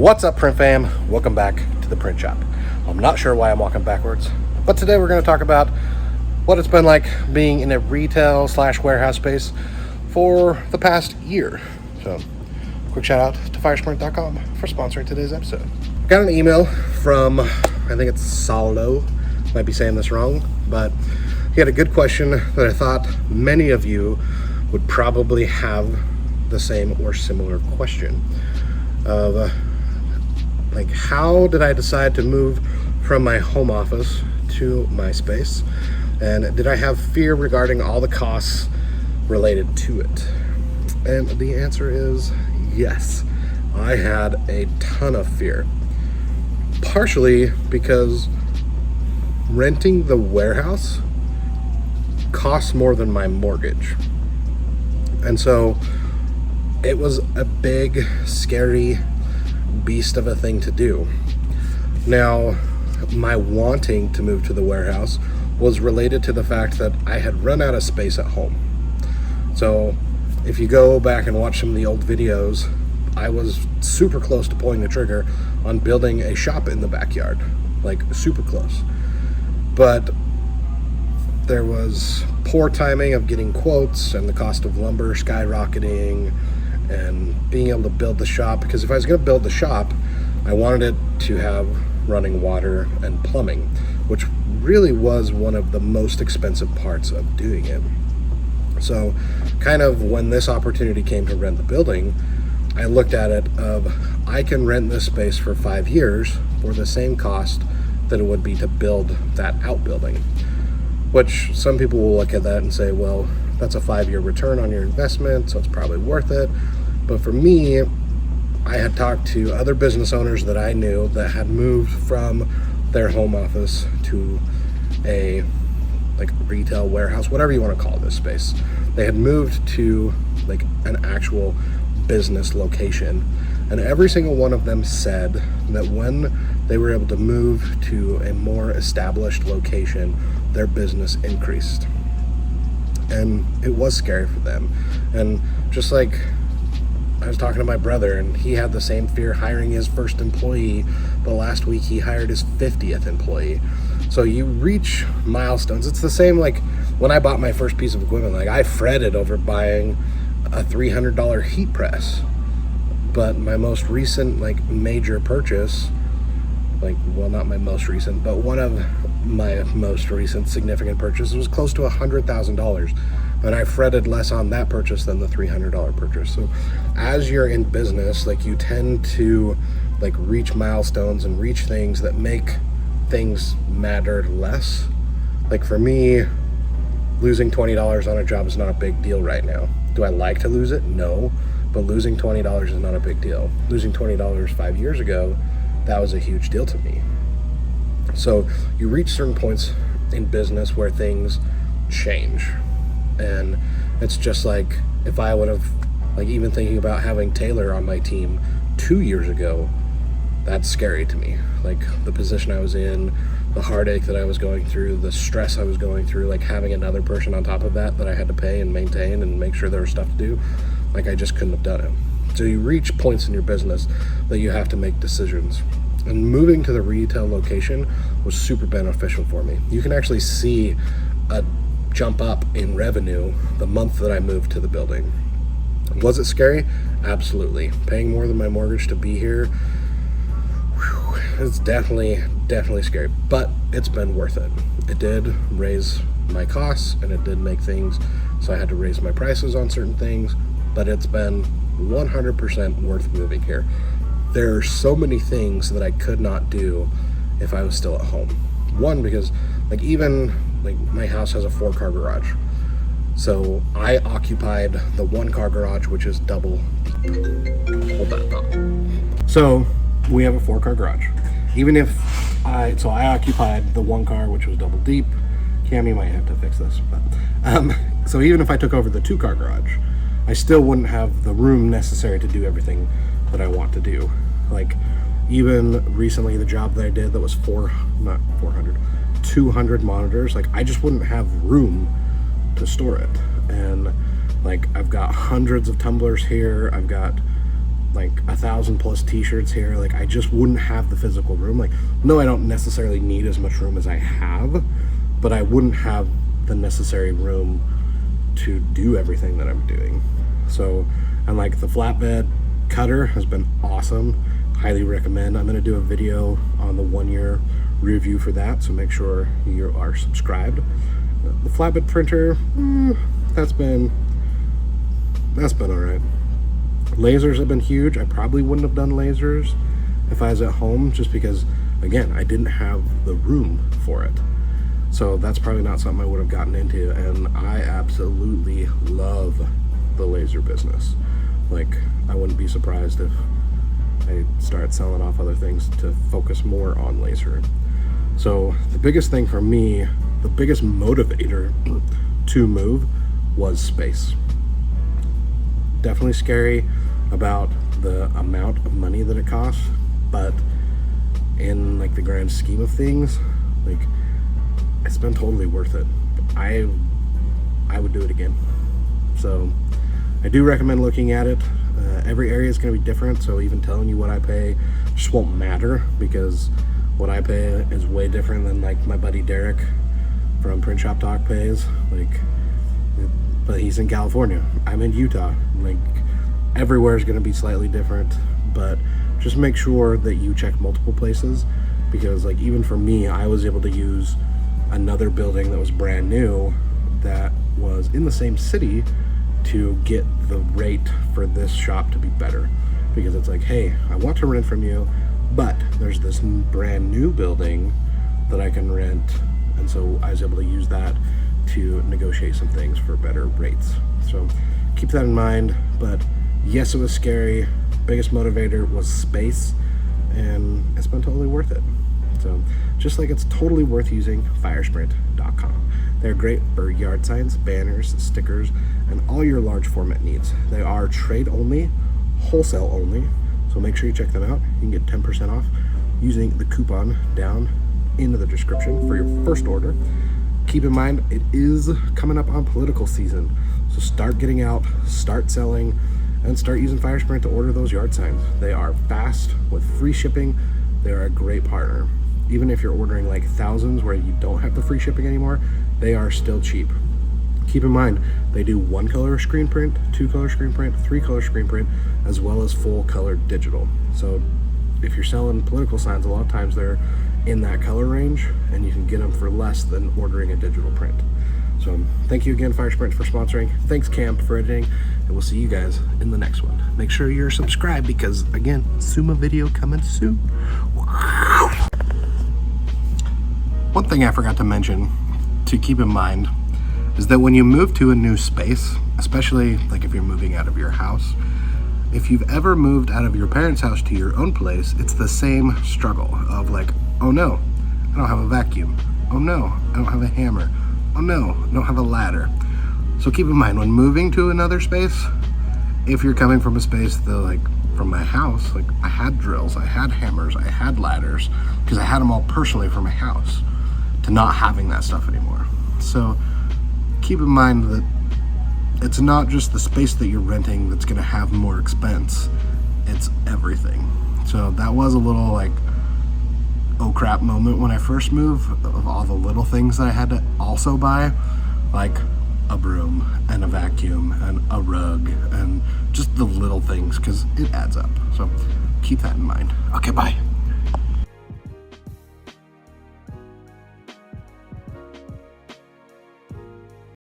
What's up, print fam? Welcome back to the print shop. I'm not sure why I'm walking backwards, but today we're going to talk about what it's been like being in a retail / warehouse space for the past year. So quick shout out to firesprint.com for sponsoring today's episode. Got an email from, I think it's Saldo, might be saying this wrong, but he had a good question that I thought many of you would probably have the same or similar question of like, how did I decide to move from my home office to my space? And did I have fear regarding all the costs related to it? And the answer is yes. I had a ton of fear. Partially because renting the warehouse costs more than my mortgage. And so it was a big, scary beast of a thing to do. Now, my wanting to move to the warehouse was related to the fact that I had run out of space at home. So if you go back and watch some of the old videos, I was super close to pulling the trigger on building a shop in the backyard, like super close. But there was poor timing of getting quotes and the cost of lumber skyrocketing and being able to build the shop, because if I was going to build the shop, I wanted it to have running water and plumbing, which really was one of the most expensive parts of doing it. So kind of when this opportunity came to rent the building, I looked at it of, I can rent this space for 5 years for the same cost that it would be to build that outbuilding, which some people will look at that and say, well, that's a 5-year return on your investment, so it's probably worth it. But for me, I had talked to other business owners that I knew that had moved from their home office to a like retail warehouse, whatever you want to call this space. They had moved to like an actual business location. And every single one of them said that when they were able to move to a more established location, their business increased. And it was scary for them. And just like I was talking to my brother, and he had the same fear hiring his first employee, but last week he hired his 50th employee. So you reach milestones. It's the same like when I bought my first piece of equipment, like I fretted over buying a $300 heat press. But my most recent like major purchase, like, well, not my most recent, but one of my most recent significant purchases was close to $100,000. And I fretted less on that purchase than the $300 purchase. So as you're in business, like you tend to like reach milestones and reach things that make things matter less. Like for me, losing $20 on a job is not a big deal right now. Do I like to lose it? No, but losing $20 is not a big deal. Losing $20 5 years ago, that was a huge deal to me. So you reach certain points in business where things change. And it's just like if I would have, like even thinking about having Taylor on my team 2 years ago, that's scary to me. Like the position I was in, the heartache that I was going through, the stress I was going through, like having another person on top of that I had to pay and maintain and make sure there was stuff to do, like I just couldn't have done it. So you reach points in your business that you have to make decisions. And moving to the retail location was super beneficial for me. You can actually see a jump up in revenue the month that I moved to the building. Was it scary? Absolutely. Paying more than my mortgage to be here, it's definitely scary, but it's been worth it. It did raise my costs and it did make things so I had to raise my prices on certain things, but it's been 100% worth moving here. There are so many things that I could not do if I was still at home. One, because like even like my house has a 4-car garage. So I occupied the 1-car garage, which is double. Hold that thought. So we have a 4-car garage. Even if I occupied the 1 car, which was double deep. Cammy might have to fix this, but so even if I took over the 2-car garage, I still wouldn't have the room necessary to do everything that I want to do. Like even recently, the job that I did that was 200 monitors, like I just wouldn't have room to store it. And like I've got hundreds of tumblers here, I've got like 1,000+ t-shirts here. Like, I just wouldn't have the physical room. Like, no, I don't necessarily need as much room as I have, but I wouldn't have the necessary room to do everything that I'm doing. So, and like the flatbed cutter has been awesome. Highly recommend. I'm going to do a video on the 1-year review for that, so make sure you are subscribed. The flatbed printer, that's been all right. Lasers have been huge. I probably wouldn't have done lasers if I was at home, just because, again, I didn't have the room for it. So that's probably not something I would have gotten into, and I absolutely love the laser business. Like, I wouldn't be surprised if I start selling off other things to focus more on laser. So the biggest thing for me, the biggest motivator to move was space. Definitely scary about the amount of money that it costs, but in like the grand scheme of things, like, it's been totally worth it. I would do it again. So I do recommend looking at it. Every area is going to be different, so even telling you what I pay just won't matter, because what I pay is way different than like my buddy Derek from Print Shop Talk pays. Like, but he's in California, I'm in Utah. Like, everywhere is going to be slightly different, but just make sure that you check multiple places, because like, even for me, I was able to use another building that was brand new that was in the same city to get the rate for this shop to be better, because it's like, hey, I want to rent from you, but there's this brand new building that I can rent, and so I was able to use that to negotiate some things for better rates. So keep that in mind. But yes, it was scary. Biggest motivator was space, and it's been totally worth it. So just like it's totally worth using firesprint.com. They're great for yard signs, banners, stickers, and all your large format needs. They are trade only, wholesale only, so make sure you check them out. You can get 10% off using the coupon down in the description for your first order. Keep in mind, it is coming up on political season, so start getting out, start selling, and start using Firesprint to order those yard signs. They are fast with free shipping. They are a great partner. Even if you're ordering like thousands where you don't have the free shipping anymore, they are still cheap. Keep in mind, they do 1-color screen print, 2-color screen print, 3-color screen print, as well as full color digital. So if you're selling political signs, a lot of times they're in that color range, and you can get them for less than ordering a digital print. So thank you again, Firesprint, for sponsoring. Thanks, Camp, for editing, and we'll see you guys in the next one. Make sure you're subscribed, because again, Summa video coming soon. One thing I forgot to mention to keep in mind is that when you move to a new space, especially like if you're moving out of your house, if you've ever moved out of your parents' house to your own place, it's the same struggle of like, oh no, I don't have a vacuum. Oh no, I don't have a hammer. Oh no, I don't have a ladder. So keep in mind, when moving to another space, if you're coming from a space that, like from my house, like I had drills, I had hammers, I had ladders, because I had them all personally for my house, to not having that stuff anymore. So keep in mind that it's not just the space that you're renting that's gonna have more expense, it's everything. So that was a little like, oh crap moment when I first moved, of all the little things that I had to also buy, like a broom and a vacuum and a rug and just the little things, because it adds up. So keep that in mind. Okay, bye.